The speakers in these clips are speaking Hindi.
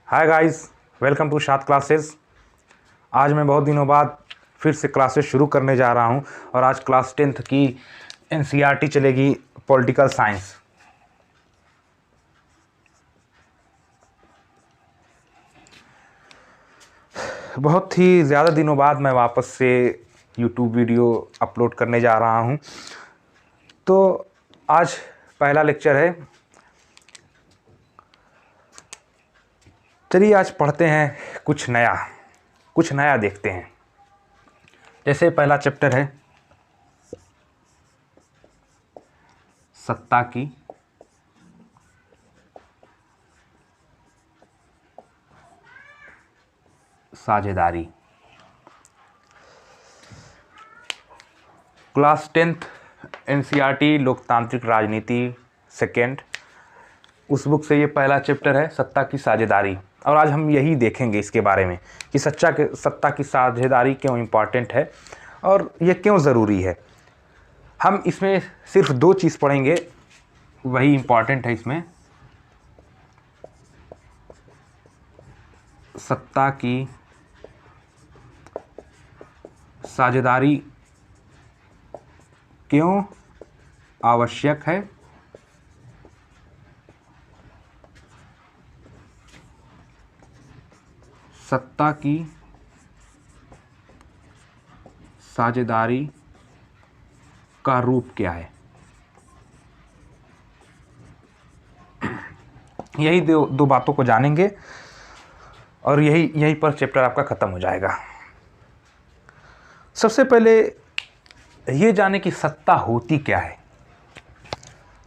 हाय गाइस, वेलकम टू शाद क्लासेस। आज मैं बहुत दिनों बाद फिर से क्लासेस शुरू करने जा रहा हूं और आज क्लास 10th की एनसीईआरटी चलेगी, पॉलिटिकल साइंस। बहुत ही ज़्यादा दिनों बाद मैं वापस से यूट्यूब वीडियो अपलोड करने जा रहा हूं। तो आज पहला लेक्चर है। चलिए आज पढ़ते हैं कुछ नया देखते हैं। जैसे पहला चैप्टर है सत्ता की साझेदारी। क्लास 10th एनसीईआरटी लोकतांत्रिक राजनीति सेकेंड, उस बुक से ये पहला चैप्टर है, सत्ता की साझेदारी। और आज हम यही देखेंगे इसके बारे में कि सत्ता की साझेदारी क्यों इम्पॉर्टेंट है और ये क्यों ज़रूरी है। हम इसमें सिर्फ दो चीज़ पढ़ेंगे, वही इम्पॉर्टेंट है इसमें। सत्ता की साझेदारी क्यों आवश्यक है, सत्ता की साझेदारी का रूप क्या है। यही दो बातों को जानेंगे और यहीं पर चैप्टर आपका ख़त्म हो जाएगा। सबसे पहले ये जाने कि सत्ता होती क्या है।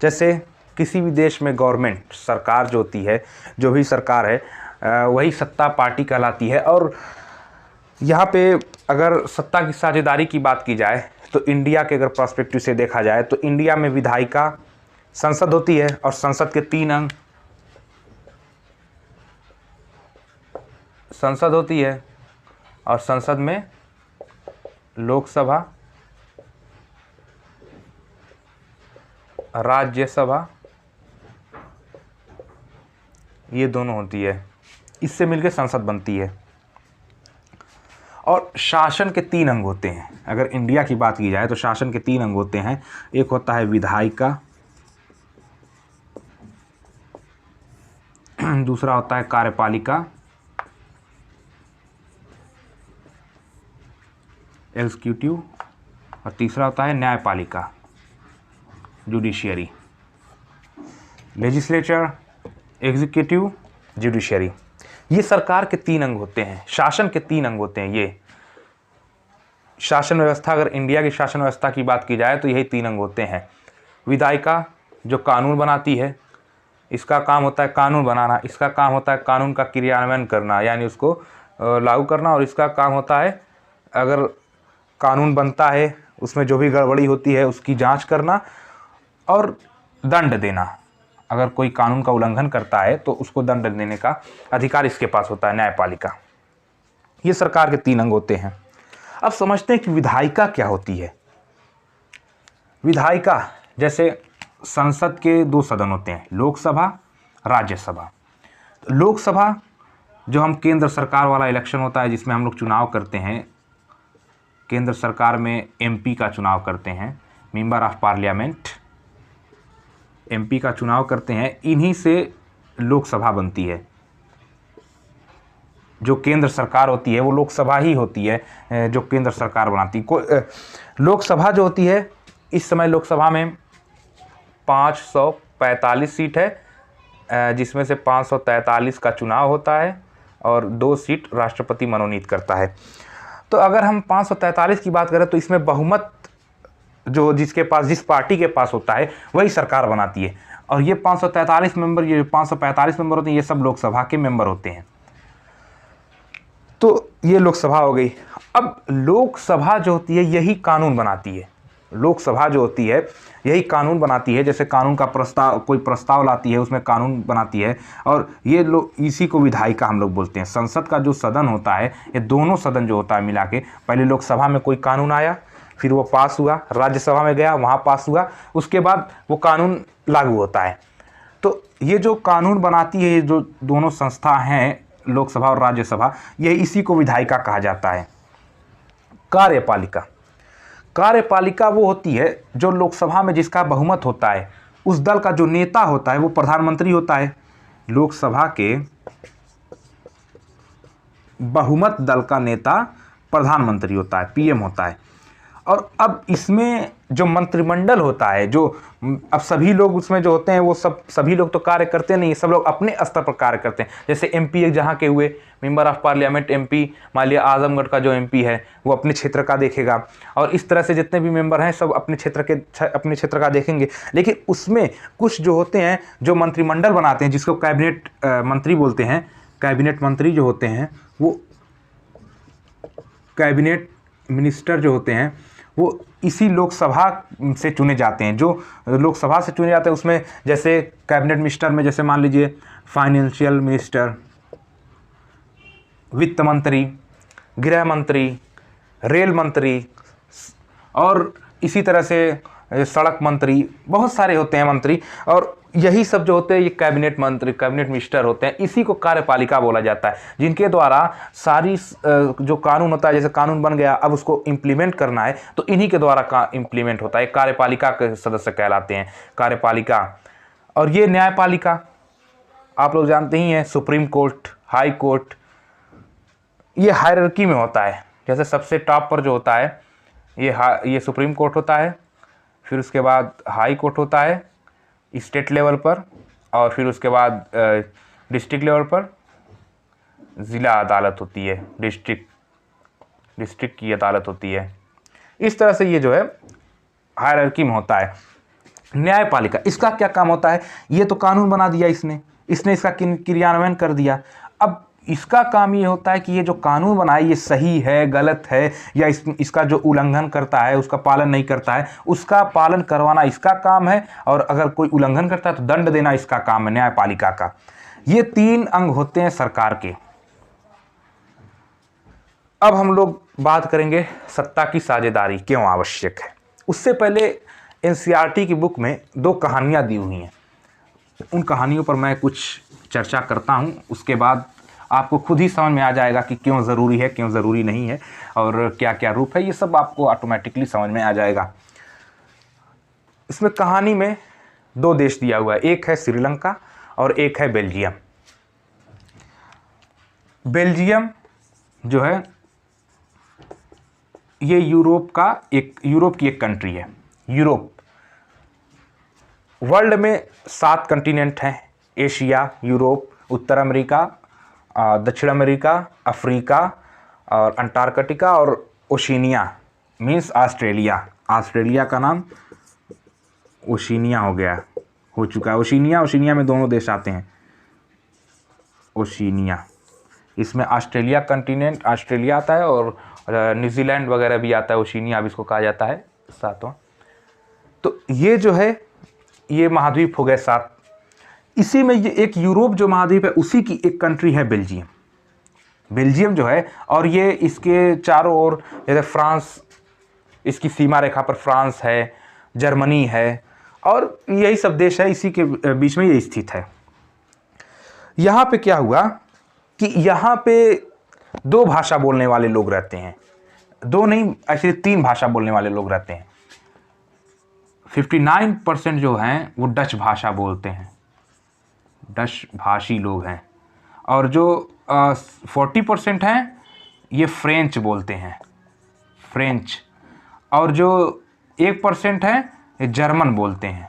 जैसे किसी भी देश में गवर्नमेंट, सरकार जो होती है, जो भी सरकार है वही सत्ता पार्टी कहलाती है। और यहाँ पे अगर सत्ता की साझेदारी की बात की जाए तो इंडिया के अगर पर्सपेक्टिव से देखा जाए तो इंडिया में विधायिका, संसद होती है और संसद के 3 अंग, संसद होती है और संसद में लोकसभा, राज्यसभा, ये दोनों होती है। इससे मिलकर संसद बनती है। और शासन के 3 अंग होते हैं। अगर इंडिया की बात की जाए तो शासन के 3 अंग होते हैं। एक होता है विधायिका, दूसरा होता है कार्यपालिका, एग्जीक्यूटिव, और तीसरा होता है न्यायपालिका, जुडिशियरी। लेजिस्लेचर, एग्जीक्यूटिव, जुडिशियरी, ये सरकार के 3 अंग होते हैं, शासन के 3 अंग होते हैं। ये शासन व्यवस्था, अगर इंडिया की शासन व्यवस्था की बात की जाए तो यही 3 अंग होते हैं। विधायिका जो कानून बनाती है, इसका काम होता है कानून बनाना। इसका काम होता है कानून का क्रियान्वयन करना, यानी उसको लागू करना। और इसका काम होता है अगर कानून बनता है उसमें जो भी गड़बड़ी होती है उसकी जांच करना और दंड देना। अगर कोई कानून का उल्लंघन करता है तो उसको दंड देने का अधिकार इसके पास होता है, न्यायपालिका। ये सरकार के 3 अंग होते हैं। अब समझते हैं कि विधायिका क्या होती है। विधायिका, जैसे संसद के 2 सदन होते हैं, लोकसभा, राज्यसभा। लोकसभा जो हम केंद्र सरकार वाला इलेक्शन होता है जिसमें हम लोग चुनाव करते हैं, केंद्र सरकार में एमपी का चुनाव करते हैं, मेंबर ऑफ पार्लियामेंट, एमपी का चुनाव करते हैं। इन्हीं से लोकसभा बनती है। जो केंद्र सरकार होती है वो लोकसभा ही होती है जो केंद्र सरकार बनाती है। लोकसभा जो होती है, इस समय लोकसभा में 545 सीट है, जिसमें से 543 का चुनाव होता है और 2 सीट राष्ट्रपति मनोनीत करता है। तो अगर हम 543 की बात करें तो इसमें बहुमत जो जिस पार्टी के पास होता है वही सरकार बनाती है। और ये 543 मेंबर, ये 545 मेंबर होते हैं, ये सब लोकसभा के मेंबर होते हैं। तो ये लोकसभा हो गई। अब लोकसभा जो होती है यही कानून बनाती है। लोकसभा जो होती है यही कानून बनाती है। जैसे कानून का प्रस्ताव, कोई प्रस्ताव लाती है, उसमें कानून बनाती है। और ये इसी को विधायिका हम लोग बोलते हैं। संसद का जो सदन होता है, ये दोनों सदन जो होता है मिला के, पहले लोकसभा में कोई कानून आया, फिर वो पास हुआ, राज्यसभा में गया, वहाँ पास हुआ, उसके बाद वो कानून लागू होता है। तो ये जो कानून बनाती है, ये जो दोनों संस्था हैं, लोकसभा और राज्यसभा, यह इसी को विधायिका कहा जाता है। कार्यपालिका, कार्यपालिका वो होती है जो लोकसभा में जिसका बहुमत होता है, उस दल का जो नेता होता है वो प्रधानमंत्री होता है। लोकसभा के बहुमत दल का नेता प्रधानमंत्री होता है, पीएम होता है। और अब इसमें जो मंत्रिमंडल होता है, जो अब सभी लोग उसमें जो होते हैं वो सभी लोग तो कार्य करते नहीं, सब लोग अपने स्तर पर कार्य करते हैं। जैसे एमपी जहाँ के हुए, मेंबर ऑफ पार्लियामेंट एमपी, मान लिया आजमगढ़ का जो एमपी है वो अपने क्षेत्र का देखेगा, और इस तरह से जितने भी मेंबर हैं सब अपने क्षेत्र का देखेंगे। लेकिन उसमें कुछ जो होते हैं जो मंत्रिमंडल बनाते हैं, जिसको कैबिनेट मंत्री बोलते हैं, कैबिनेट मंत्री जो होते हैं वो कैबिनेट मिनिस्टर जो होते हैं वो इसी लोकसभा से चुने जाते हैं। जो लोकसभा से चुने जाते हैं उसमें जैसे कैबिनेट मिनिस्टर में जैसे मान लीजिए फाइनेंशियल मिनिस्टर, वित्त मंत्री, गृह मंत्री, रेल मंत्री, और इसी तरह से सड़क मंत्री, बहुत सारे होते हैं मंत्री, और यही सब जो होते हैं ये कैबिनेट मंत्री, कैबिनेट मिनिस्टर होते हैं। इसी को कार्यपालिका बोला जाता है, जिनके द्वारा सारी जो कानून होता है, जैसे कानून बन गया अब उसको इम्प्लीमेंट करना है तो इन्हीं के द्वारा का इम्प्लीमेंट होता है। कार्यपालिका के सदस्य कहलाते हैं कार्यपालिका। और ये न्यायपालिका आप लोग जानते ही हैं, सुप्रीम कोर्ट, हाई कोर्ट, ये हायरार्की में होता है। जैसे सबसे टॉप पर जो होता है ये सुप्रीम कोर्ट होता है, फिर उसके बाद हाई कोर्ट होता है स्टेट लेवल पर, और फिर उसके बाद डिस्ट्रिक्ट लेवल पर ज़िला अदालत होती है, डिस्ट्रिक्ट की अदालत होती है। इस तरह से ये जो है हायरार्की में होता है। न्यायपालिका, इसका क्या काम होता है? ये तो कानून बना दिया इसने इसका क्रियान्वयन कर दिया। अब इसका काम ये होता है कि ये जो कानून बनाए ये सही है, गलत है, या इसका जो उल्लंघन करता है, उसका पालन नहीं करता है, उसका पालन करवाना इसका काम है, और अगर कोई उल्लंघन करता है तो दंड देना इसका काम है न्यायपालिका का। ये 3 अंग होते हैं सरकार के। अब हम लोग बात करेंगे सत्ता की साझेदारी क्यों आवश्यक है। उससे पहले एनसीईआरटी की बुक में 2 कहानियाँ दी हुई हैं, उन कहानियों पर मैं कुछ चर्चा करता हूँ, उसके बाद आपको खुद ही समझ में आ जाएगा कि क्यों ज़रूरी है, क्यों ज़रूरी नहीं है, और क्या क्या रूप है, ये सब आपको ऑटोमेटिकली समझ में आ जाएगा। इसमें कहानी में 2 देश दिया हुआ है, एक है श्रीलंका और एक है बेल्जियम। बेल्जियम जो है ये यूरोप की एक कंट्री है। यूरोप, वर्ल्ड में 7 कंटिनेंट हैं, एशिया, यूरोप, उत्तर अमेरिका, दक्षिण अमेरिका, अफ्रीका और अंटार्कटिका और ओशिनिया मीन्स ऑस्ट्रेलिया। ऑस्ट्रेलिया का नाम ओशिनिया हो चुका है। ओशिनिया में दोनों देश आते हैं। ओशिनिया, इसमें ऑस्ट्रेलिया कंटिनेंट, ऑस्ट्रेलिया आता है, और न्यूजीलैंड वगैरह भी आता है। ओशिनिया अब इसको कहा जाता है 7वां। तो ये जो है ये महाद्वीप हो गए 7। इसी में ये एक यूरोप जो महाद्वीप है उसी की एक कंट्री है बेल्जियम। बेल्जियम जो है, और ये इसके चारों ओर जैसे फ्रांस, इसकी सीमा रेखा पर फ्रांस है, जर्मनी है, और यही सब देश है, इसी के बीच में ये स्थित है। यहाँ पे क्या हुआ कि यहाँ पे 2 भाषा बोलने वाले लोग रहते हैं, 2 नहीं एक्चुअली 3 भाषा बोलने वाले लोग रहते हैं। 59% जो हैं वो डच भाषा बोलते हैं, डच भाषी लोग हैं, और जो 40% हैं ये फ्रेंच बोलते हैं, फ्रेंच, और जो 1% है ये जर्मन बोलते हैं।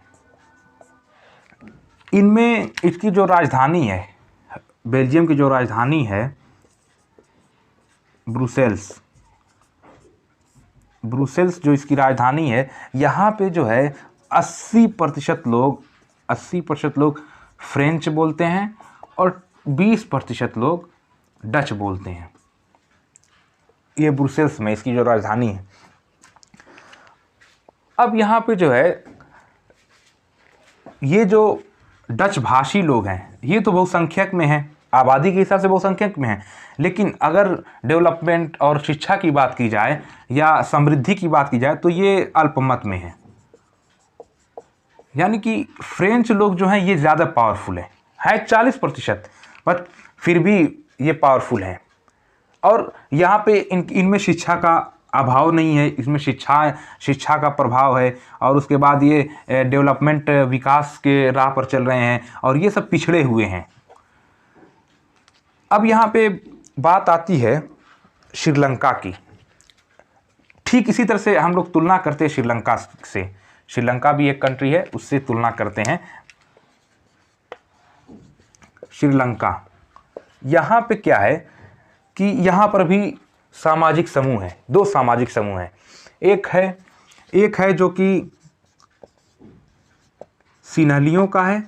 इनमें इसकी जो राजधानी है, बेल्जियम की जो राजधानी है ब्रुसेल्स जो इसकी राजधानी है, यहाँ पे जो है 80% लोग फ्रेंच बोलते हैं और 20% लोग डच बोलते हैं। ये ब्रुसेल्स में इसकी जो राजधानी है। अब यहाँ पे जो है ये जो डच भाषी लोग हैं ये तो बहुसंख्यक में हैं, आबादी के हिसाब से बहुसंख्यक में हैं, लेकिन अगर डेवलपमेंट और शिक्षा की बात की जाए या समृद्धि की बात की जाए तो ये अल्पमत में है। यानी कि फ्रेंच लोग जो हैं ये ज़्यादा पावरफुल है 40%, बट फिर भी ये पावरफुल हैं। और यहाँ पे इनमें शिक्षा का अभाव नहीं है, इसमें शिक्षा का प्रभाव है। और उसके बाद ये डेवलपमेंट विकास के राह पर चल रहे हैं और ये सब पिछड़े हुए हैं। अब यहाँ पे बात आती है श्रीलंका की। ठीक इसी तरह से हम लोग तुलना करते हैं श्रीलंका से। श्रीलंका भी एक कंट्री है, उससे तुलना करते हैं। श्रीलंका, यहाँ पे क्या है कि यहाँ पर भी सामाजिक समूह है, दो सामाजिक समूह हैं। एक है जो कि सिन्हलियों का है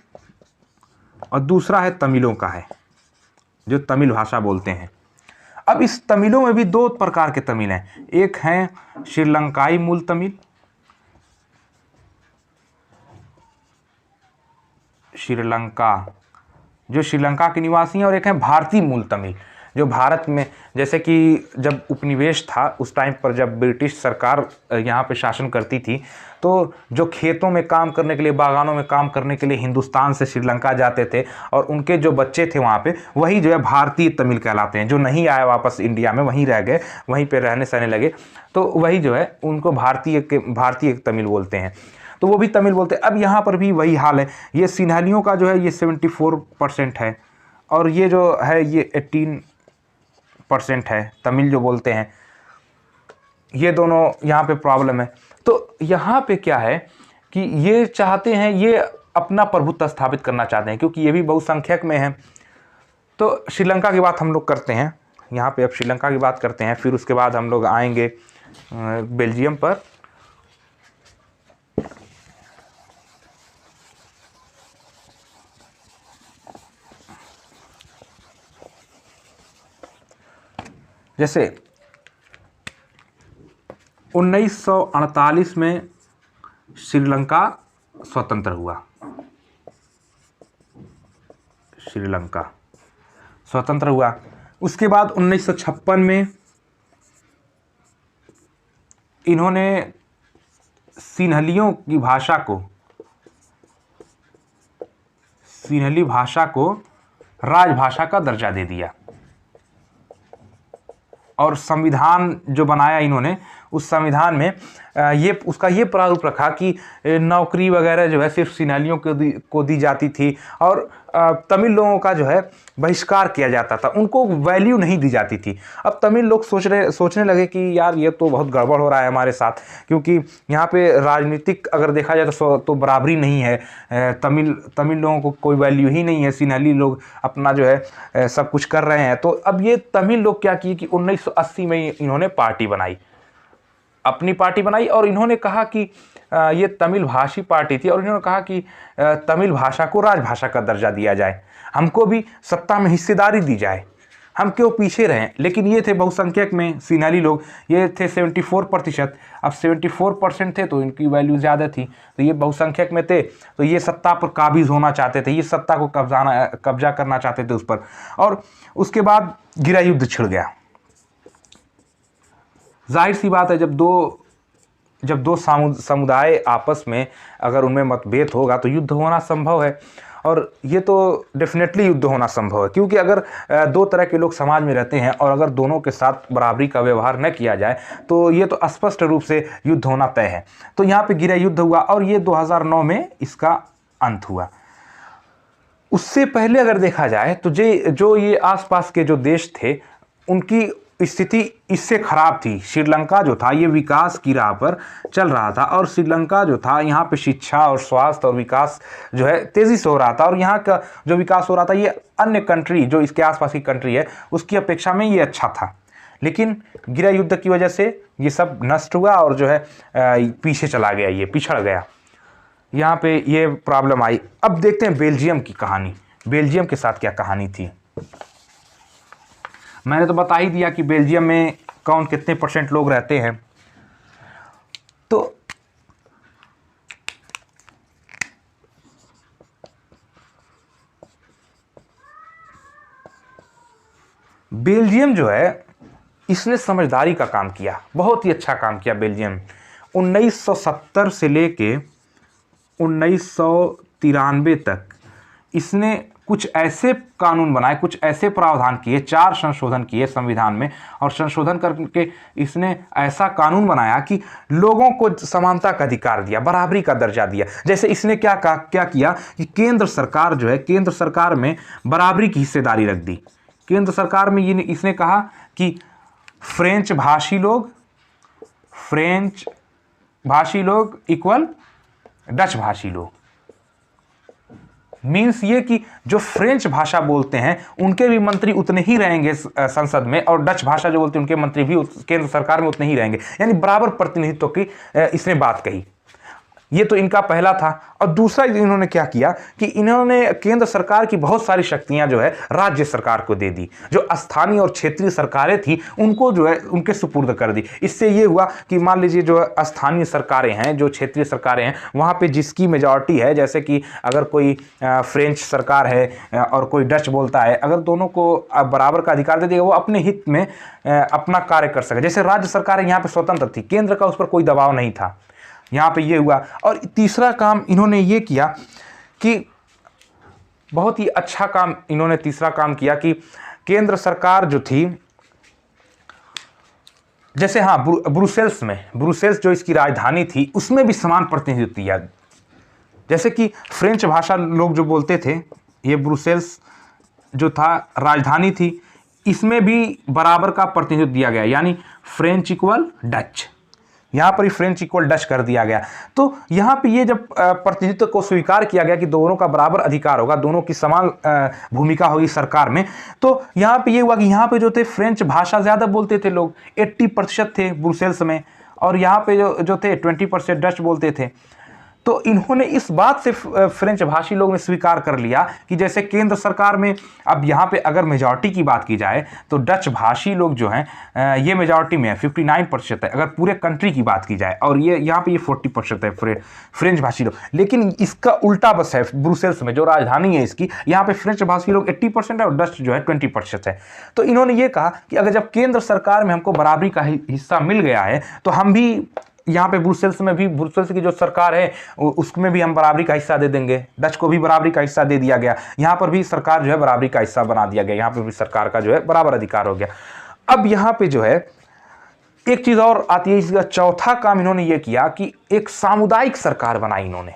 और दूसरा है तमिलों का है, जो तमिल भाषा बोलते हैं। अब इस तमिलों में भी दो प्रकार के तमिल हैं। एक हैं श्रीलंकाई मूल तमिल, जो श्रीलंका के निवासी हैं, और एक है भारतीय मूल तमिल, जो भारत में, जैसे कि जब उपनिवेश था उस टाइम पर, जब ब्रिटिश सरकार यहाँ पे शासन करती थी, तो जो खेतों में काम करने के लिए, बागानों में काम करने के लिए हिंदुस्तान से श्रीलंका जाते थे, और उनके जो बच्चे थे वहाँ पे, वही जो है भारतीय तमिल कहलाते हैं। जो नहीं आए वापस इंडिया में, वहीं रह गए, वहीं पे रहने सहने लगे, तो वही जो है उनको भारतीय तमिल बोलते हैं। तो वो भी तमिल बोलते हैं। अब यहाँ पर भी वही हाल है। ये सिन्हलियों का जो है ये 74% है, और ये जो है ये 18% है तमिल जो बोलते हैं। ये दोनों यहाँ पे प्रॉब्लम है। तो यहाँ पे क्या है कि ये चाहते हैं, ये अपना प्रभुत्व स्थापित करना चाहते हैं, क्योंकि ये भी बहुसंख्यक में है। तो श्रीलंका की बात हम लोग करते हैं यहाँ पे। अब श्रीलंका की बात करते हैं, फिर उसके बाद हम लोग आएंगे बेल्जियम पर। जैसे 1948 में श्रीलंका स्वतंत्र हुआ। श्रीलंका स्वतंत्र हुआ। उसके बाद 1956 में इन्होंने सिन्हली भाषा को राजभाषा का दर्जा दे दिया, और संविधान जो बनाया इन्होंने, उस संविधान में उसका ये प्रारूप रखा कि नौकरी वगैरह जो है सिर्फ सिन्हलियों को दी जाती थी, और तमिल लोगों का जो है बहिष्कार किया जाता था, उनको वैल्यू नहीं दी जाती थी। अब तमिल लोग सोचने लगे कि यार ये तो बहुत गड़बड़ हो रहा है हमारे साथ, क्योंकि यहाँ पे राजनीतिक अगर देखा जाए तो बराबरी नहीं है। तमिल लोगों को कोई वैल्यू ही नहीं है, सिन्हली लोग अपना जो है सब कुछ कर रहे हैं। तो अब ये तमिल लोग क्या किए कि 1980 में इन्होंने पार्टी बनाई, अपनी पार्टी बनाई, और इन्होंने कहा कि ये तमिल भाषी पार्टी थी, और इन्होंने कहा कि तमिल भाषा को राजभाषा का दर्जा दिया जाए, हमको भी सत्ता में हिस्सेदारी दी जाए, हम क्यों पीछे रहें। लेकिन ये थे बहुसंख्यक में सिन्हली लोग, ये थे 74%। अब 74% थे तो इनकी वैल्यू ज़्यादा थी, तो ये बहुसंख्यक में थे, तो ये सत्ता पर काबिज होना चाहते थे, ये सत्ता को कब्जा करना चाहते थे उस पर। और उसके बाद गृह युद्ध छिड़ गया। जाहिर सी बात है, जब दो समुदाय आपस में अगर उनमें मतभेद होगा तो युद्ध होना संभव है, और ये तो डेफिनेटली युद्ध होना संभव है, क्योंकि अगर दो तरह के लोग समाज में रहते हैं और अगर दोनों के साथ बराबरी का व्यवहार न किया जाए तो ये तो स्पष्ट रूप से युद्ध होना तय है। तो यहाँ पे गृह युद्ध हुआ, और ये 2009 में इसका अंत हुआ। उससे पहले अगर देखा जाए तो जो ये आसपास के जो देश थे, उनकी स्थिति इससे खराब थी। श्रीलंका जो था ये विकास की राह पर चल रहा था, और श्रीलंका जो था यहाँ पे शिक्षा और स्वास्थ्य और विकास जो है तेज़ी से हो रहा था, और यहाँ का जो विकास हो रहा था ये अन्य कंट्री जो इसके आसपास की कंट्री है उसकी अपेक्षा में ये अच्छा था। लेकिन गृह युद्ध की वजह से ये सब नष्ट हुआ, और जो है पीछे चला गया, ये पिछड़ गया, यहाँ पे ये प्रॉब्लम आई। अब देखते हैं बेल्जियम की कहानी। बेल्जियम के साथ क्या कहानी थी। मैंने तो बता ही दिया कि बेल्जियम में कौन कितने % लोग रहते हैं। तो बेल्जियम जो है इसने समझदारी का काम किया, बहुत ही अच्छा काम किया बेल्जियम। 1970 से लेके 1993 तक इसने कुछ ऐसे कानून बनाए, कुछ ऐसे प्रावधान किए, 4 संशोधन किए संविधान में, और संशोधन करके इसने ऐसा कानून बनाया कि लोगों को समानता का अधिकार दिया, बराबरी का दर्जा दिया। जैसे इसने क्या किया कि केंद्र सरकार जो है, केंद्र सरकार में बराबरी की हिस्सेदारी रख दी। केंद्र सरकार में इसने कहा कि फ्रेंच भाषी लोग इक्वल डच भाषी लोग। मीन्स ये कि जो फ्रेंच भाषा बोलते हैं उनके भी मंत्री उतने ही रहेंगे संसद में, और डच भाषा जो बोलते हैं उनके मंत्री भी केंद्र सरकार में उतने ही रहेंगे, यानी बराबर प्रतिनिधित्व की इसने बात कही। ये तो इनका पहला था। और दूसरा इन्होंने क्या किया कि इन्होंने केंद्र सरकार की बहुत सारी शक्तियां जो है राज्य सरकार को दे दी, जो स्थानीय और क्षेत्रीय सरकारें थी उनको जो है उनके सुपुर्द कर दी। इससे ये हुआ कि मान लीजिए जो स्थानीय सरकारें हैं, जो क्षेत्रीय सरकारें हैं, वहाँ पे जिसकी मेजॉरिटी है, जैसे कि अगर कोई फ्रेंच सरकार है और कोई डच बोलता है, अगर दोनों को बराबर का अधिकार दे दिया, वो अपने हित में अपना कार्य कर सके। जैसे राज्य सरकारें यहाँ पर स्वतंत्र थी, केंद्र का उस पर कोई दबाव नहीं था, यहाँ पे ये हुआ। और तीसरा काम इन्होंने ये किया कि बहुत ही अच्छा काम इन्होंने तीसरा काम किया कि केंद्र सरकार जो थी, जैसे हाँ ब्रुसेल्स जो इसकी राजधानी थी, उसमें भी समान प्रतिनिधित्व दिया। जैसे कि फ्रेंच भाषा लोग जो बोलते थे, ये ब्रुसेल्स जो था राजधानी थी, इसमें भी बराबर का प्रतिनिधित्व दिया गया, यानी फ्रेंच इक्वल डच, यहाँ पर ही फ्रेंच इक्वल डच कर दिया गया। तो यहाँ पे ये जब प्रतिनिधित्व को स्वीकार किया गया कि दोनों का बराबर अधिकार होगा, दोनों की समान भूमिका होगी सरकार में, तो यहाँ पे ये हुआ कि यहाँ पे जो थे फ्रेंच भाषा ज़्यादा बोलते थे लोग, 80% थे ब्रुसेल्स में, और यहाँ पे जो थे 20% डच बोलते थे। तो इन्होंने इस बात से फ्रेंच भाषी लोग ने स्वीकार कर लिया कि जैसे केंद्र सरकार में अब यहाँ पे अगर मेजॉरिटी की बात की जाए तो डच भाषी लोग जो हैं ये मेजॉरिटी में है, 59% है अगर पूरे कंट्री की बात की जाए, और ये यहाँ पे ये 40% है फ्रेंच भाषी लोग। लेकिन इसका उल्टा बस है, ब्रुसेल्स में जो राजधानी है इसकी, यहाँ पे फ्रेंच भाषी लोग 80% है और डच जो है 20% है। तो इन्होंने ये कहा कि अगर जब केंद्र सरकार में हमको बराबरी का हिस्सा मिल गया है तो हम भी यहाँ पे ब्रुसेल्स में भी, ब्रुसेल्स की जो सरकार है उसमें भी हम बराबरी का हिस्सा दे देंगे। डच को भी बराबरी का हिस्सा दे दिया गया, यहाँ पर भी सरकार जो है बराबरी का हिस्सा बना दिया गया, यहाँ पर भी सरकार का जो है बराबर अधिकार हो गया। अब यहाँ पे जो है एक चीज़ और आती है, इसका चौथा काम इन्होंने ये किया कि एक सामुदायिक सरकार बनाई इन्होंने,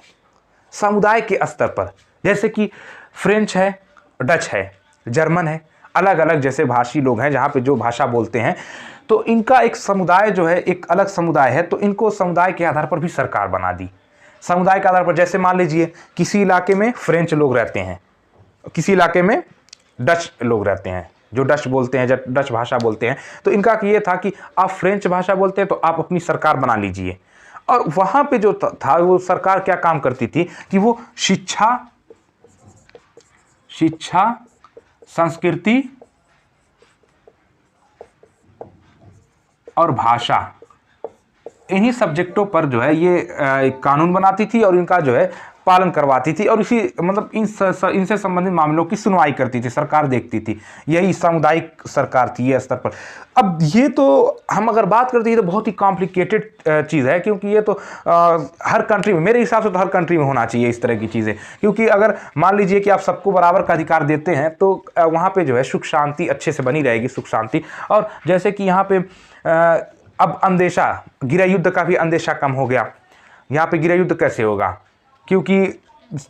समुदाय के स्तर पर। जैसे कि फ्रेंच है, डच है, जर्मन है, अलग अलग जैसे भाषी लोग हैं जहाँ पे जो भाषा बोलते हैं, तो इनका एक समुदाय जो है, एक अलग समुदाय है, तो इनको समुदाय के आधार पर भी सरकार बना दी। समुदाय के आधार पर जैसे मान लीजिए किसी इलाके में फ्रेंच लोग रहते हैं, किसी इलाके में डच लोग रहते हैं जो डच बोलते हैं, डच भाषा बोलते हैं, तो इनका ये था कि आप फ्रेंच भाषा बोलते हैं तो आप अपनी सरकार बना लीजिए। और वहाँ पे जो था वो सरकार क्या काम करती थी कि वो शिक्षा, संस्कृति और भाषा, इन्हीं सब्जेक्टों पर जो है ये कानून बनाती थी और इनका जो है पालन करवाती थी, और इसी मतलब इनसे संबंधित मामलों की सुनवाई करती थी, सरकार देखती थी। यही सामुदायिक सरकार थी ये स्तर पर। अब ये तो हम अगर बात करते हैं तो बहुत ही कॉम्प्लिकेटेड चीज़ है, क्योंकि ये तो हर कंट्री में, मेरे हिसाब से तो हर कंट्री में होना चाहिए इस तरह की चीज़ें। क्योंकि अगर मान लीजिए कि आप सबको बराबर का अधिकार देते हैं तो वहाँ पर जो है सुख शांति अच्छे से बनी रहेगी, सुख शांति। और जैसे कि यहाँ पे अब अंदेशा, गृह युद्ध का भी अंदेशा कम हो गया। यहाँ पे गृह युद्ध कैसे होगा, क्योंकि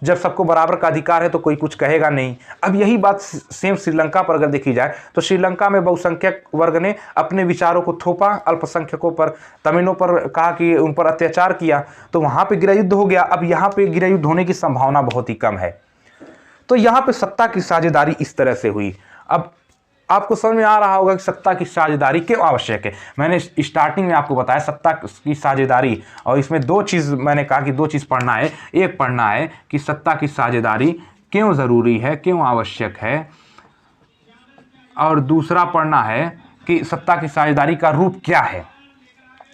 जब सबको बराबर का अधिकार है तो कोई कुछ कहेगा नहीं। अब यही बात सेम श्रीलंका पर अगर देखी जाए तो श्रीलंका में बहुसंख्यक वर्ग ने अपने विचारों को थोपा अल्पसंख्यकों पर, तमिलों पर, कहा कि उन पर अत्याचार किया, तो वहाँ पे गृह युद्ध हो गया। अब यहाँ पे गृह युद्ध होने की संभावना बहुत ही कम है। तो यहाँ पे सत्ता की साझेदारी इस तरह से हुई। अब आपको समझ में आ रहा होगा कि सत्ता की साझेदारी क्यों आवश्यक है। मैंने स्टार्टिंग में आपको बताया सत्ता की साझेदारी, और इसमें दो चीज़ मैंने कहा कि दो चीज़ पढ़ना है। एक पढ़ना है कि सत्ता की साझेदारी क्यों ज़रूरी है, क्यों आवश्यक है, और दूसरा पढ़ना है कि सत्ता की साझेदारी का रूप क्या है।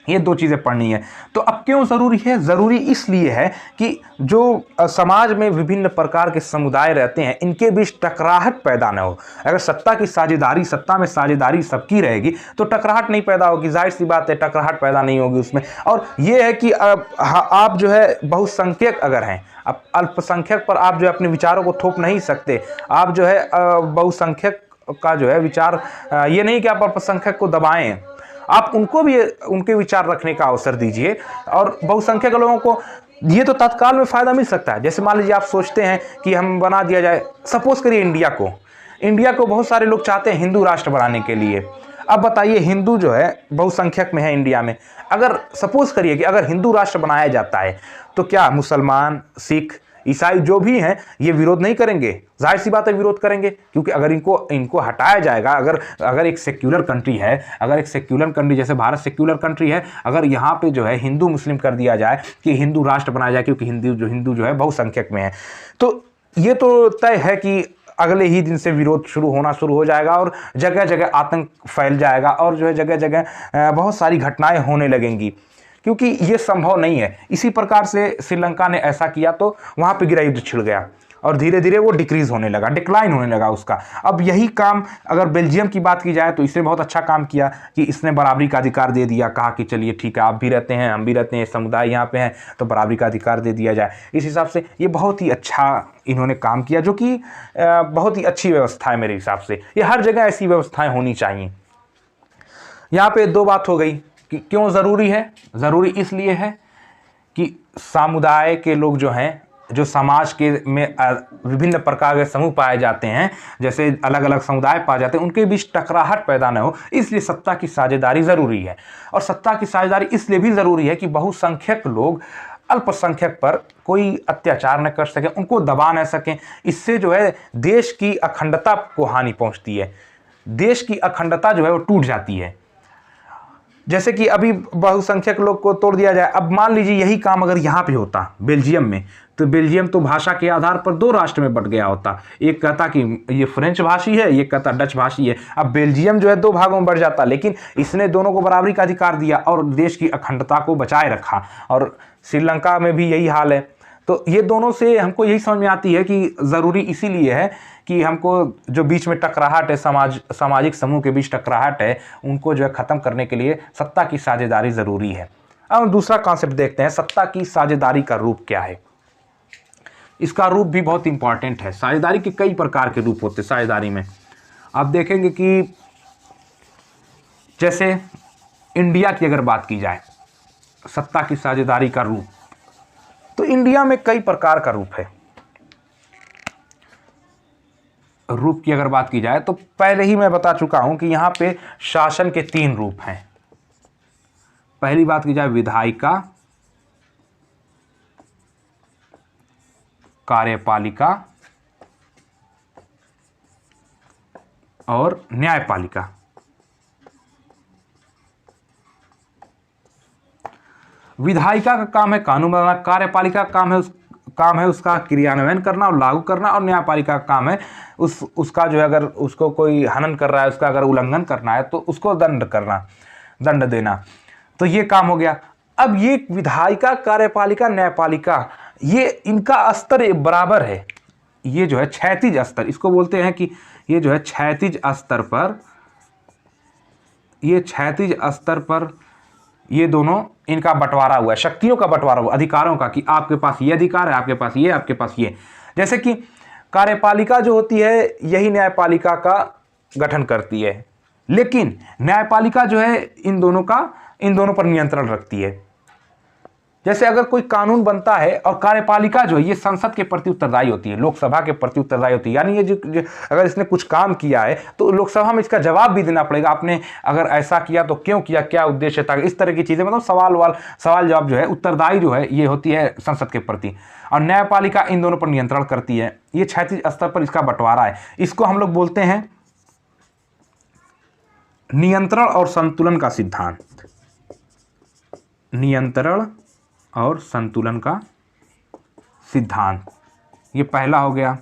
ये दो चीज़ें पढ़नी है। तो अब क्यों ज़रूरी है? ज़रूरी इसलिए है कि जो समाज में विभिन्न प्रकार के समुदाय रहते हैं, इनके बीच टकराहट पैदा न हो। अगर सत्ता की साझेदारी, सत्ता में साझेदारी सबकी रहेगी तो टकराहट नहीं पैदा होगी, जाहिर सी बात है टकराहट पैदा नहीं होगी उसमें। और ये है कि आप जो है बहुसंख्यक अगर हैं, अब अल्पसंख्यक पर आप जो है अपने विचारों को थोप नहीं सकते। आप जो है बहुसंख्यक का जो है विचार, ये नहीं कि आप अल्पसंख्यक को दबाएं, आप उनको भी उनके विचार रखने का अवसर दीजिए। और बहुसंख्यक लोगों को ये तो तत्काल में फ़ायदा मिल सकता है। जैसे मान लीजिए आप सोचते हैं कि हम बना दिया जाए, सपोज करिए इंडिया को बहुत सारे लोग चाहते हैं हिंदू राष्ट्र बनाने के लिए। अब बताइए, हिंदू जो है बहुसंख्यक में है इंडिया में, अगर सपोज करिए कि अगर हिंदू राष्ट्र बनाया जाता है तो क्या मुसलमान, सिख, ईसाई जो भी हैं ये विरोध नहीं करेंगे? जाहिर सी बात है विरोध करेंगे, क्योंकि अगर इनको हटाया जाएगा, अगर एक सेक्युलर कंट्री है, अगर एक सेक्युलर कंट्री जैसे भारत सेक्युलर कंट्री है, अगर यहाँ पे जो है हिंदू मुस्लिम कर दिया जाए कि हिंदू राष्ट्र बनाया जाए क्योंकि हिंदू जो है बहुसंख्यक में है, तो ये तो तय है कि अगले ही दिन से विरोध होना शुरू हो जाएगा और जगह जगह आतंक फैल जाएगा और जो है जगह जगह बहुत सारी घटनाएं होने लगेंगी, क्योंकि ये संभव नहीं है। इसी प्रकार से श्रीलंका ने ऐसा किया तो वहाँ पे गृह युद्ध छिड़ गया और धीरे धीरे वो डिक्रीज होने लगा, डिक्लाइन होने लगा उसका। अब यही काम अगर बेल्जियम की बात की जाए तो इसने बहुत अच्छा काम किया कि इसने बराबरी का अधिकार दे दिया, कहा कि चलिए ठीक है, आप भी रहते हैं, हम भी रहते हैं, समुदाय यहाँ पे हैं, तो बराबरी का अधिकार दे दिया जाए। इस हिसाब से ये बहुत ही अच्छा इन्होंने काम किया, जो कि बहुत ही अच्छी व्यवस्था है मेरे हिसाब से। ये हर जगह ऐसी व्यवस्थाएँ होनी चाहिए। यहाँ पे दो बात हो गई कि क्यों ज़रूरी है। ज़रूरी इसलिए है कि समुदाय के लोग जो हैं, जो समाज के में विभिन्न प्रकार के समूह पाए जाते हैं, जैसे अलग अलग समुदाय पाए जाते हैं, उनके बीच टकराहट पैदा न हो, इसलिए सत्ता की साझेदारी ज़रूरी है। और सत्ता की साझेदारी इसलिए भी ज़रूरी है कि बहुसंख्यक लोग अल्पसंख्यक पर कोई अत्याचार न कर सकें, उनको दबा न सकें। इससे जो है देश की अखंडता को हानि पहुँचती है, देश की अखंडता जो है वो टूट जाती है। जैसे कि अभी बहुसंख्यक लोग को तोड़ दिया जाए, अब मान लीजिए यही काम अगर यहाँ पे होता बेल्जियम में, तो बेल्जियम तो भाषा के आधार पर दो राष्ट्र में बंट गया होता। एक कहता कि ये फ्रेंच भाषी है, ये कहता डच भाषी है। अब बेल्जियम जो है दो भागों में बढ़ जाता, लेकिन इसने दोनों को बराबरी का अधिकार दिया और देश की अखंडता को बचाए रखा। और श्रीलंका में भी यही हाल है। तो ये दोनों से हमको यही समझ में आती है कि ज़रूरी इसीलिए है कि हमको जो बीच में टकराहट है, सामाजिक समूह के बीच टकराहट है, उनको जो है ख़त्म करने के लिए सत्ता की साझेदारी ज़रूरी है। अब दूसरा कॉन्सेप्ट देखते हैं, सत्ता की साझेदारी का रूप क्या है। इसका रूप भी बहुत इंपॉर्टेंट है। साझेदारी के कई प्रकार के रूप होते हैं। साझेदारी में आप देखेंगे कि जैसे इंडिया की अगर बात की जाए, सत्ता की साझेदारी का रूप, तो इंडिया में कई प्रकार का रूप है। रूप की अगर बात की जाए तो पहले ही मैं बता चुका हूं कि यहां पे शासन के तीन रूप हैं। पहली बात की जाए विधायिका, कार्यपालिका और न्यायपालिका। विधायिका का काम है कानून बनाना, कार्यपालिका का काम है उसका क्रियान्वयन करना और लागू करना, और न्यायपालिका का काम है उसका जो है अगर उसको कोई हनन कर रहा है, उसका अगर उल्लंघन करना है तो उसको दंड देना। तो ये काम हो गया। अब ये विधायिका, कार्यपालिका, न्यायपालिका, ये इनका स्तर बराबर है। ये जो है क्षैतिज स्तर, इसको बोलते हैं कि ये जो है क्षैतिज स्तर पर ये दोनों इनका बंटवारा हुआ है, शक्तियों का बंटवारा हुआ, अधिकारों का, कि आपके पास ये अधिकार है, आपके पास ये, आपके पास ये। जैसे कि कार्यपालिका जो होती है यही न्यायपालिका का गठन करती है, लेकिन न्यायपालिका जो है इन दोनों पर नियंत्रण रखती है। जैसे अगर कोई कानून बनता है, और कार्यपालिका जो है ये संसद के प्रति उत्तरदायी होती है, लोकसभा के प्रति उत्तरदायी होती है। यानी ये जो अगर इसने कुछ काम किया है तो लोकसभा में इसका जवाब भी देना पड़ेगा, आपने अगर ऐसा किया तो क्यों किया, क्या उद्देश्य था, इस तरह की चीज़ें, मतलब सवाल जवाब जो है, उत्तरदायी जो है ये होती है संसद के प्रति। और न्यायपालिका इन दोनों पर नियंत्रण करती है। ये क्षैतिज स्तर पर इसका बंटवारा है। इसको हम लोग बोलते हैं नियंत्रण और संतुलन का सिद्धांत। नियंत्रण और संतुलन का सिद्धांत, ये पहला हो गया।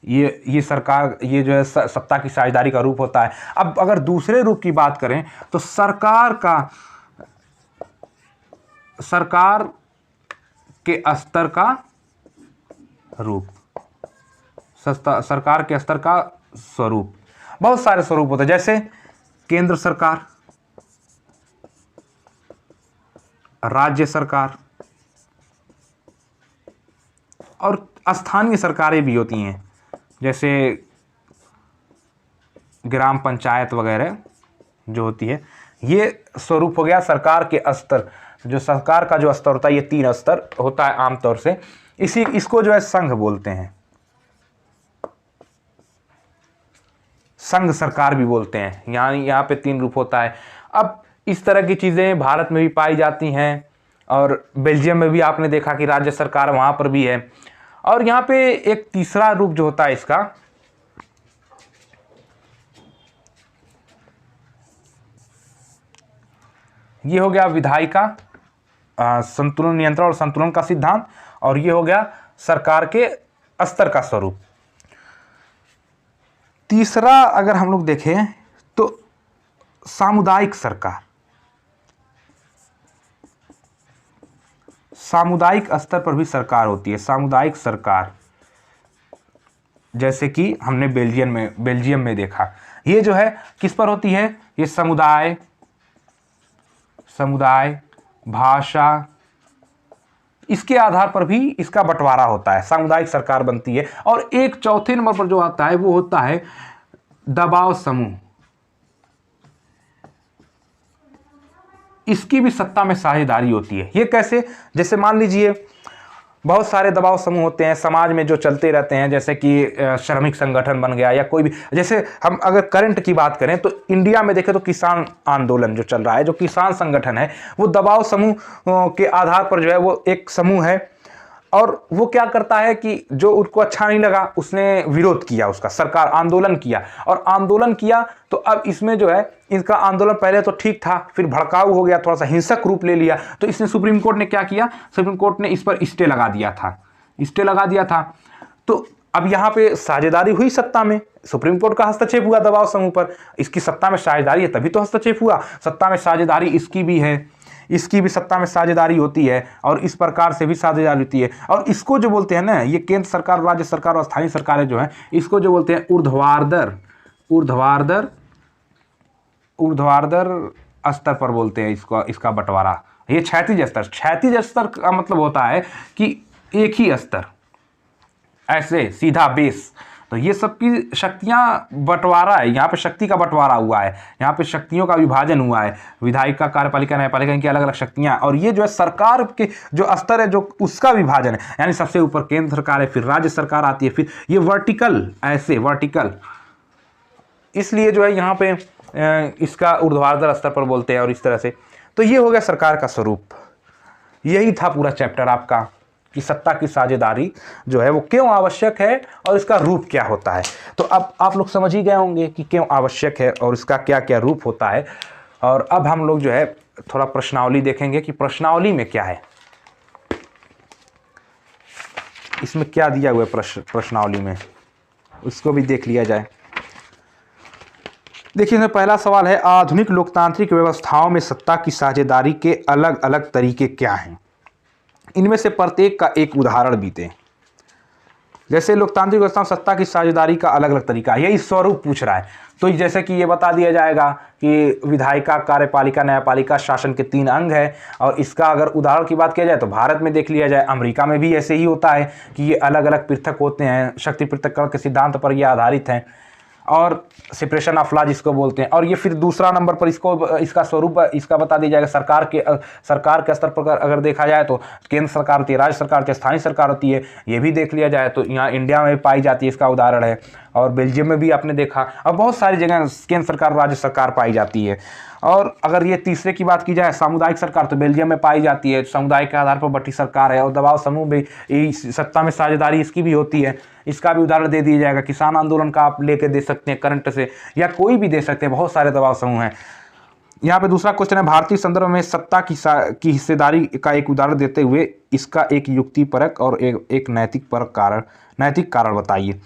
ये सरकार, ये जो है सत्ता की साझेदारी का रूप होता है। अब अगर दूसरे रूप की बात करें तो सरकार का सरकार के स्तर का रूप, सरकार के स्तर का स्वरूप। बहुत सारे स्वरूप होते हैं, जैसे केंद्र सरकार, राज्य सरकार और स्थानीय सरकारें भी होती हैं, जैसे ग्राम पंचायत वगैरह जो होती है। ये स्वरूप हो गया सरकार के स्तर, जो सरकार का जो स्तर होता है, ये 3 स्तर होता है आमतौर से। इसको जो है संघ बोलते हैं, संघ सरकार भी बोलते हैं। यहाँ पे 3 रूप होता है। अब इस तरह की चीज़ें भारत में भी पाई जाती हैं और बेल्जियम में भी आपने देखा कि राज्य सरकार वहाँ पर भी है। और यहाँ पे एक तीसरा रूप जो होता है इसका, ये हो गया विधायिका, संतुलन नियंत्रण और संतुलन का सिद्धांत, और ये हो गया सरकार के स्तर का स्वरूप। तीसरा अगर हम लोग देखें तो सामुदायिक सरकार, सामुदायिक स्तर पर भी सरकार होती है। सामुदायिक सरकार जैसे कि हमने बेल्जियम में देखा, ये जो है किस पर होती है, ये समुदाय, भाषा, इसके आधार पर भी इसका बंटवारा होता है, सामुदायिक सरकार बनती है। और एक चौथे नंबर पर जो आता है वो होता है दबाव समूह। इसकी भी सत्ता में साझेदारी होती है। ये कैसे, जैसे मान लीजिए बहुत सारे दबाव समूह होते हैं समाज में जो चलते रहते हैं, जैसे कि श्रमिक संगठन बन गया या कोई भी, जैसे हम अगर करंट की बात करें तो इंडिया में देखें तो किसान आंदोलन जो चल रहा है, जो किसान संगठन है, वो दबाव समूह के आधार पर जो है वो एक समूह है। और वो क्या करता है कि जो उसको अच्छा नहीं लगा उसने विरोध किया, उसका सरकार आंदोलन किया, और आंदोलन किया तो अब इसमें जो है इसका आंदोलन पहले तो ठीक था, फिर भड़काऊ हो गया, थोड़ा सा हिंसक रूप ले लिया। तो इसने सुप्रीम कोर्ट ने क्या किया, सुप्रीम कोर्ट ने इस पर स्टे लगा दिया था। तो अब यहाँ पे साझेदारी हुई सत्ता में, सुप्रीम कोर्ट का हस्तक्षेप हुआ दबाव समूह पर, इसकी सत्ता में साझेदारी है तभी तो हस्तक्षेप हुआ। सत्ता में साझेदारी इसकी भी है, इसकी भी सत्ता में साझेदारी होती है, और इस प्रकार से भी साझेदारी होती है। और इसको जो बोलते हैं ना, ये केंद्र सरकार, राज्य सरकार और स्थानीय सरकारें जो हैं, इसको जो बोलते हैं ऊर्ध्वाधर स्तर पर बोलते हैं इसको, इसका बंटवारा। ये क्षैतिज स्तर का मतलब होता है कि एक ही स्तर, ऐसे सीधा बेस। तो ये सब की शक्तियां बंटवारा है, यहाँ पे शक्ति का बंटवारा हुआ है, यहाँ पे शक्तियों का विभाजन हुआ है, विधायिका, कार्यपालिका, न्यायपालिका, इनकी अलग अलग शक्तियां। और ये जो है सरकार के जो स्तर है जो उसका विभाजन है, यानी सबसे ऊपर केंद्र सरकार है, फिर राज्य सरकार आती है, फिर ये वर्टिकल, ऐसे वर्टिकल, इसलिए जो है यहाँ पे इसका ऊर्ध्वाधर स्तर पर बोलते हैं। और इस तरह से तो ये हो गया सरकार का स्वरूप। यही था पूरा चैप्टर आपका कि सत्ता की साझेदारी जो है वो क्यों आवश्यक है और इसका रूप क्या होता है। तो अब आप लोग समझ ही गए होंगे कि क्यों आवश्यक है और इसका क्या क्या रूप होता है। और अब हम लोग जो है थोड़ा प्रश्नावली देखेंगे कि प्रश्नावली में क्या है, इसमें क्या दिया हुआ है प्रश्नावली में, उसको भी देख लिया जाए। देखिए इसमें पहला सवाल है, आधुनिक लोकतांत्रिक व्यवस्थाओं में सत्ता की साझेदारी के अलग अलग तरीके क्या हैं, इनमें से प्रत्येक का एक उदाहरण भी दें। जैसे लोकतांत्रिक व्यवस्था में सत्ता की साझेदारी का अलग अलग तरीका है, यही स्वरूप पूछ रहा है। तो जैसे कि ये बता दिया जाएगा कि विधायिका, कार्यपालिका, न्यायपालिका शासन के 3 अंग है। और इसका अगर उदाहरण की बात किया जाए तो भारत में देख लिया जाए, अमेरिका में भी ऐसे ही होता है कि ये अलग अलग पृथक होते हैं, शक्ति पृथक्करण के सिद्धांत पर ये आधारित हैं, और सेपरेशन ऑफ लॉ जिसको बोलते हैं। और ये फिर दूसरा नंबर पर इसका स्वरूप इसका बता दिया जाएगा। सरकार के स्तर पर अगर देखा जाए तो केंद्र सरकार होती है, राज्य सरकार होती है, स्थानीय सरकार होती है, ये भी देख लिया जाए तो यहाँ इंडिया में पाई जाती है, इसका उदाहरण है। और बेल्जियम में भी आपने देखा, और बहुत सारी जगह केंद्र सरकार, राज्य सरकार पाई जाती है। और अगर ये तीसरे की बात की जाए सामुदायिक सरकार, तो बेल्जियम में पाई जाती है, समुदाय के आधार पर बटी सरकार है। और दबाव समूह भी सत्ता में साझेदारी इसकी भी होती है, इसका भी उदाहरण दे दिया जाएगा। किसान आंदोलन का आप लेके दे सकते हैं करंट से, या कोई भी दे सकते हैं, बहुत सारे दबाव समूह हैं। यहाँ पे दूसरा क्वेश्चन है, भारतीय संदर्भ में सत्ता की हिस्सेदारी का एक उदाहरण देते हुए इसका एक युक्तिपरक और एक नैतिक कारण बताइए।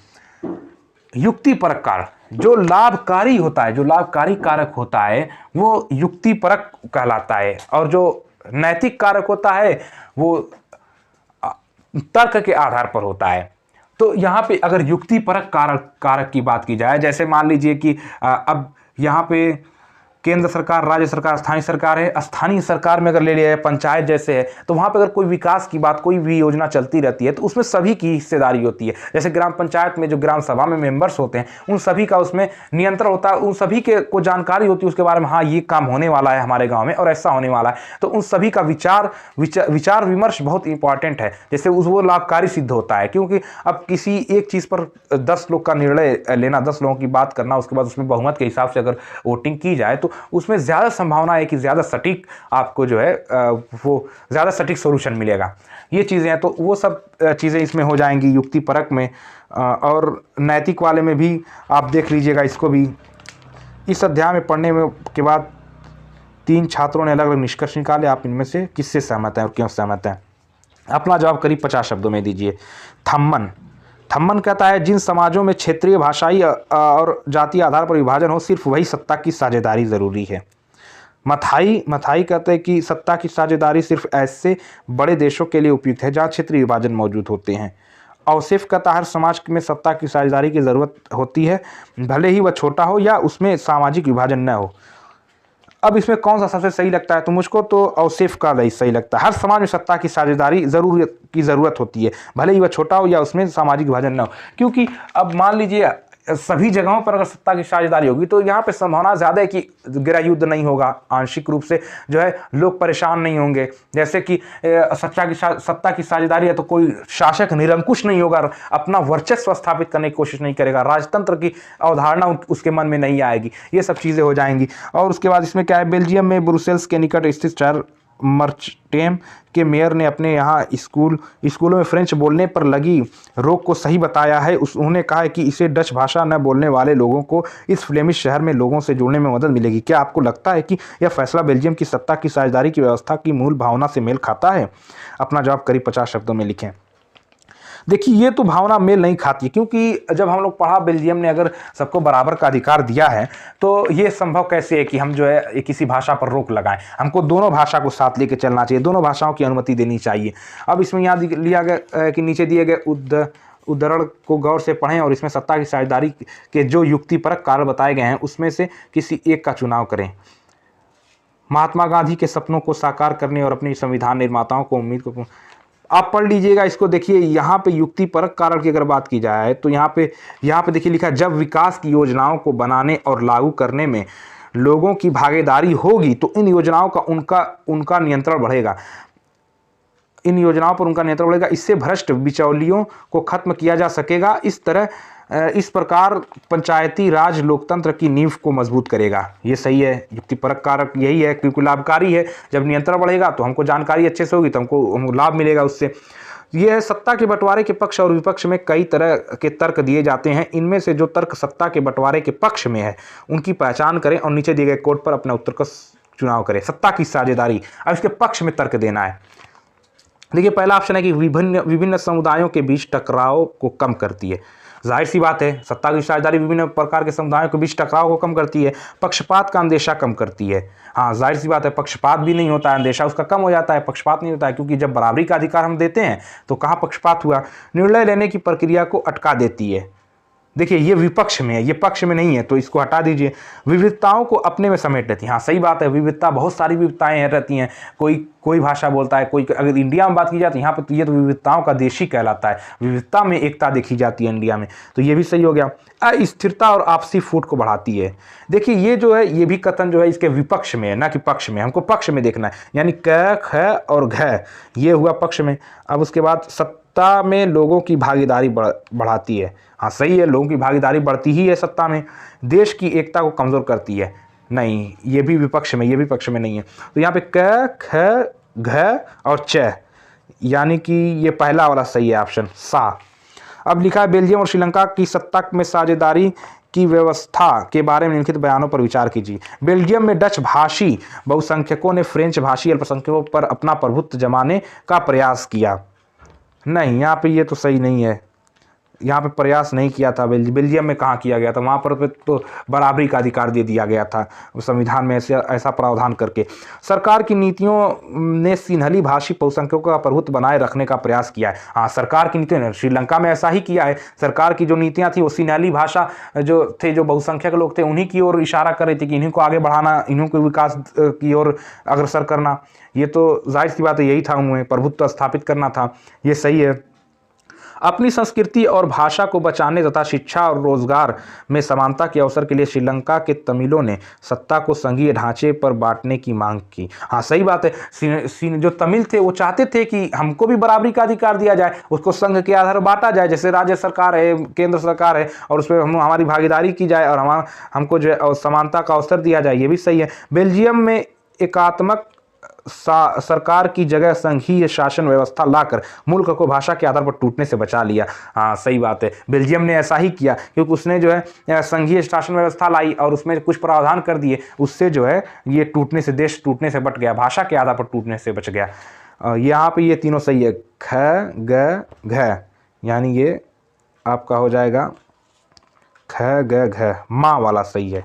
युक्तिपरक कारण, जो लाभकारी होता है, जो लाभकारी कारक होता है वो युक्तिपरक कहलाता है। और जो नैतिक कारक होता है वो तर्क के आधार पर होता है। तो यहाँ पे अगर युक्तिपरक कारक की बात की जाए, जैसे मान लीजिए कि अब यहाँ पे केंद्र सरकार, राज्य सरकार, स्थानीय सरकार है। स्थानीय सरकार में अगर ले लिया जाए, पंचायत जैसे है, तो वहाँ पे अगर कोई विकास की बात, कोई भी योजना चलती रहती है तो उसमें सभी की हिस्सेदारी होती है। जैसे ग्राम पंचायत में जो ग्राम सभा में मेंबर्स होते हैं, उन सभी का उसमें नियंत्रण होता है, उन सभी के को जानकारी होती है उसके बारे में, हाँ ये काम होने वाला है हमारे गाँव में और ऐसा होने वाला है। तो उन सभी का विचार विमर्श बहुत इंपॉर्टेंट है, जैसे वो लाभकारी सिद्ध होता है। क्योंकि अब किसी एक चीज़ पर 10 लोग का निर्णय लेना, 10 लोगों की बात करना, उसके बाद उसमें बहुमत के हिसाब से अगर वोटिंग की जाए तो उसमें ज़्यादा संभावना है कि ज़्यादा सटीक आपको जो है वो ज़्यादा सटीक सॉल्यूशन मिलेगा। ये चीज़ें हैं, तो वो सब चीज़ें इसमें हो जाएंगी युक्तिपरक में। और नैतिक वाले में भी आप देख लीजिएगा, इसको भी इस अध्याय में पढ़ने में के बाद 3 छात्रों ने अलग अलग निष्कर्ष निकाले। आप इनमें से किससे सहमत हैं और क्यों सहमत हैं? अपना जवाब करीब 50 शब्दों में दीजिए। थम्मन कहता है, जिन समाजों में क्षेत्रीय, भाषाई और जातीय आधार पर विभाजन हो, सिर्फ वही सत्ता की साझेदारी ज़रूरी है। मथाई कहते हैं कि सत्ता की साझेदारी सिर्फ ऐसे बड़े देशों के लिए उपयुक्त है जहाँ क्षेत्रीय विभाजन मौजूद होते हैं। औसिफ कहता है, हर समाज में सत्ता की साझेदारी की ज़रूरत होती है, भले ही वह छोटा हो या उसमें सामाजिक विभाजन न हो। अब इसमें कौन सा सबसे सही लगता है? तो मुझको तो औसिफ का सही लगता है। हर समाज में सत्ता की साझेदारी ज़रूरत होती है, भले ही वह छोटा हो या उसमें सामाजिक विभाजन न हो। क्योंकि अब मान लीजिए सभी जगहों पर अगर सत्ता की साझेदारी होगी तो यहाँ पे संभावना ज़्यादा है कि गृह युद्ध नहीं होगा, आंशिक रूप से जो है लोग परेशान नहीं होंगे। जैसे कि सत्ता की साझेदारी है तो कोई शासक निरंकुश नहीं होगा, अपना वर्चस्व स्थापित करने की कोशिश नहीं करेगा, राजतंत्र की अवधारणा उसके मन में नहीं आएगी। ये सब चीज़ें हो जाएंगी। और उसके बाद इसमें क्या है, बेल्जियम में ब्रुसेल्स के निकट स्थित शहर मर्चटेम के मेयर ने अपने यहाँ स्कूलों में फ्रेंच बोलने पर लगी रोक को सही बताया है। उन्होंने कहा है कि इससे डच भाषा न बोलने वाले लोगों को इस फ्लेमिश शहर में लोगों से जुड़ने में मदद मिलेगी। क्या आपको लगता है कि यह फैसला बेल्जियम की सत्ता की साझेदारी की व्यवस्था की मूल भावना से मेल खाता है? अपना जवाब करीब 50 शब्दों में लिखें। देखिए, ये तो भावना मेल नहीं खाती, क्योंकि जब हम लोग पढ़ा बेल्जियम ने अगर सबको बराबर का अधिकार दिया है तो ये संभव कैसे है कि हम जो है किसी भाषा पर रोक लगाएं। हमको दोनों भाषा को साथ लेके चलना चाहिए, दोनों भाषाओं की अनुमति देनी चाहिए। अब इसमें यहाँ लिया गया कि नीचे दिए गए उद्धरण को गौर से पढ़ें और इसमें सत्ता की साझेदारी के जो युक्तिपरक कारण बताए गए हैं उसमें से किसी एक का चुनाव करें। महात्मा गांधी के सपनों को साकार करने और अपनी संविधान निर्माताओं को उम्मीद को, आप पढ़ लीजिएगा इसको। देखिए यहाँ पे युक्तिपरक कारण की अगर बात की जाए तो यहाँ पे देखिए लिखा है, जब विकास की योजनाओं को बनाने और लागू करने में लोगों की भागीदारी होगी तो इन योजनाओं का उनका नियंत्रण बढ़ेगा। इससे भ्रष्ट बिचौलियों को खत्म किया जा सकेगा। इस प्रकार पंचायती राज लोकतंत्र की नींव को मजबूत करेगा। ये सही है, युक्तिपरक कारक यही है, क्योंकि लाभकारी है। जब नियंत्रण बढ़ेगा तो हमको जानकारी अच्छे से होगी तो हमको लाभ मिलेगा उससे। यह सत्ता के बंटवारे के पक्ष और विपक्ष में कई तरह के तर्क दिए जाते हैं। इनमें से जो तर्क सत्ता के बंटवारे के पक्ष में है उनकी पहचान करें और नीचे दिए गए कोड पर अपने उत्तर का चुनाव करें। सत्ता की साझेदारी, अब इसके पक्ष में तर्क देना है। देखिए, पहला ऑप्शन है कि विभिन्न समुदायों के बीच टकराव को कम करती है। जाहिर सी बात है, सत्ता की साझेदारी विभिन्न प्रकार के समुदायों के बीच टकराव को कम करती है, पक्षपात का अंदेशा कम करती है। हाँ, जाहिर सी बात है, पक्षपात भी नहीं होता है, अंदेशा उसका कम हो जाता है, पक्षपात नहीं होता है, क्योंकि जब बराबरी का अधिकार हम देते हैं तो कहाँ पक्षपात हुआ। निर्णय लेने की प्रक्रिया को अटका देती है। देखिए, ये विपक्ष में है, ये पक्ष में नहीं है, तो इसको हटा दीजिए। विविधताओं को अपने में समेट लेती है। हाँ, सही बात है, विविधता, बहुत सारी विविधताएं रहती हैं। कोई भाषा बोलता है, कोई, अगर इंडिया में बात की जाए तो यहाँ पर तो ये तो विविधताओं का देश ही कहलाता है। विविधता में एकता देखी जाती है इंडिया में, तो ये भी सही हो गया। अस्थिरता और आपसी फूट को बढ़ाती है। देखिए, ये जो है, ये भी कथन जो है इसके विपक्ष में है, ना कि पक्ष में। हमको पक्ष में देखना है, यानी क, ख और घ, ये हुआ पक्ष में। अब उसके बाद सत्ता में लोगों की भागीदारी बढ़ाती है। हाँ, सही है, लोगों की भागीदारी बढ़ती ही है सत्ता में। देश की एकता को कमज़ोर करती है, नहीं, ये भी विपक्ष में, ये भी पक्ष में नहीं है। तो यहाँ पे क, ख, घ और च, यानी कि ये पहला वाला सही है, ऑप्शन सा। अब लिखा है, बेल्जियम और श्रीलंका की सत्ता में साझेदारी की व्यवस्था के बारे में निम्नलिखित बयानों पर विचार कीजिए। बेल्जियम में डच भाषी बहुसंख्यकों ने फ्रेंच भाषी अल्पसंख्यकों पर अपना प्रभुत्व जमाने का प्रयास किया। नहीं, यहाँ पे ये तो सही नहीं है, यहाँ पे प्रयास नहीं किया था। बेल्जियम में कहाँ किया गया था, वहाँ पर तो बराबरी का अधिकार दे दिया गया था संविधान में ऐसा प्रावधान करके। सरकार की नीतियों ने सिन्हली भाषी बहुसंख्यकों का प्रभुत्व बनाए रखने का प्रयास किया है। हाँ, सरकार की नीतियों ने श्रीलंका में ऐसा ही किया है। सरकार की जो नीतियाँ थी वो सिन्हली भाषा जो थे, जो बहुसंख्यक लोग थे, उन्हीं की ओर इशारा कर रही थी कि इन्हीं को आगे बढ़ाना, इन्हीं को विकास की ओर अग्रसर करना। ये तो जाहिर सी बात है, यही था, उन्हें प्रभुत्व स्थापित करना था, ये सही है। अपनी संस्कृति और भाषा को बचाने तथा शिक्षा और रोजगार में समानता के अवसर के लिए श्रीलंका के तमिलों ने सत्ता को संघीय ढांचे पर बांटने की मांग की। हाँ, सही बात है, जो तमिल थे वो चाहते थे कि हमको भी बराबरी का अधिकार दिया जाए, उसको संघ के आधार पर बांटा जाए, जैसे राज्य सरकार है, केंद्र सरकार है, और उसमें हमारी भागीदारी की जाए और हमको जो है समानता का अवसर दिया जाए, ये भी सही है। बेल्जियम में एकात्मक सरकार की जगह संघीय शासन व्यवस्था लाकर मुल्क को भाषा के आधार पर टूटने से बचा लिया। हाँ, सही बात है, बेल्जियम ने ऐसा ही किया, क्योंकि उसने जो है संघीय शासन व्यवस्था लाई और उसमें कुछ प्रावधान कर दिए, उससे जो है ये टूटने से, देश टूटने से बच गया, भाषा के आधार पर टूटने से बच गया। यहाँ पे ये तीनों सही है, ख ग घ, यानी ये आपका हो जाएगा ख ग घ, माँ वाला सही है,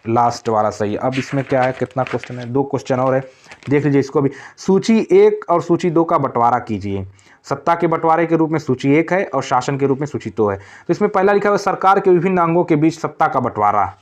लास्ट वाला सही है। अब इसमें क्या है, कितना क्वेश्चन है, 2 क्वेश्चन और है, देख लीजिए इसको भी। सूची 1 और सूची 2 का बंटवारा कीजिए। सत्ता के बंटवारे के रूप में सूची 1 है और शासन के रूप में सूची 2 है। तो इसमें पहला लिखा हुआ सरकार के विभिन्न अंगों के बीच सत्ता का बंटवारा,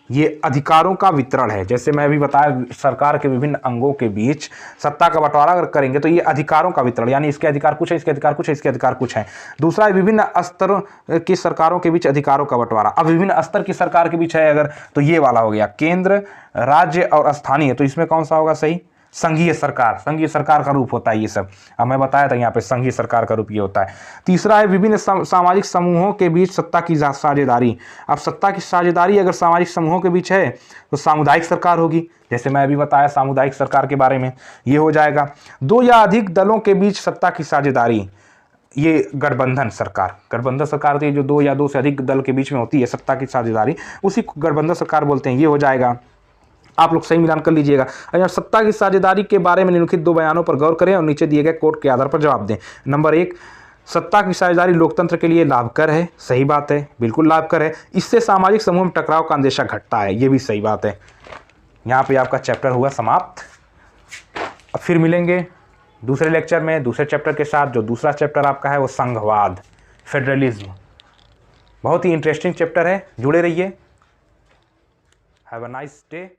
ये अधिकारों का वितरण है। जैसे मैं अभी बताया, सरकार के विभिन्न अंगों के बीच सत्ता का बंटवारा अगर करेंगे तो ये अधिकारों का वितरण, यानी इसके अधिकार कुछ है, इसके अधिकार कुछ है, इसके अधिकार कुछ है। दूसरा है विभिन्न स्तरों की सरकारों के बीच अधिकारों का बंटवारा। अब विभिन्न स्तर की सरकार के बीच है अगर, तो ये वाला हो गया, केंद्र, राज्य और स्थानीय। तो इसमें कौन सा होगा सही, संघीय सरकार, संघीय सरकार का रूप होता है ये सब। अब मैं बताया था यहाँ पे संघीय सरकार का रूप ये होता है। तीसरा है विभिन्न सामाजिक समूहों के बीच सत्ता की साझेदारी। अब सत्ता की साझेदारी अगर सामाजिक समूहों के बीच है तो सामुदायिक सरकार होगी, जैसे मैं अभी बताया सामुदायिक सरकार के बारे में, ये हो जाएगा। 2 या अधिक दलों के बीच सत्ता की साझेदारी, ये गठबंधन सरकार, गठबंधन सरकार होती है जो 2 या 2 से अधिक दल के बीच में होती है सत्ता की साझेदारी, उसी को गठबंधन सरकार बोलते हैं, ये हो जाएगा। आप लोग सही मिलान कर लीजिएगा। अगर सत्ता की साझेदारी के बारे में निम्नलिखित 2 बयानों पर गौर करें और नीचे दिए गए कोड के आधार पर जवाब दें। नंबर 1, सत्ता की साझेदारी लोकतंत्र के लिए लाभकर है, सही बात है, बिल्कुल लाभकर है। इससे सामाजिक समूह में टकराव का अंदेशा घटता है, ये भी सही बात है। यहाँ पे आपका चैप्टर हुआ समाप्त। अब फिर मिलेंगे दूसरे लेक्चर में दूसरे चैप्टर के साथ। जो दूसरा चैप्टर आपका है वो संघवाद, फेडरलिज्म, बहुत ही इंटरेस्टिंग चैप्टर है, जुड़े रहिए। Have a nice day.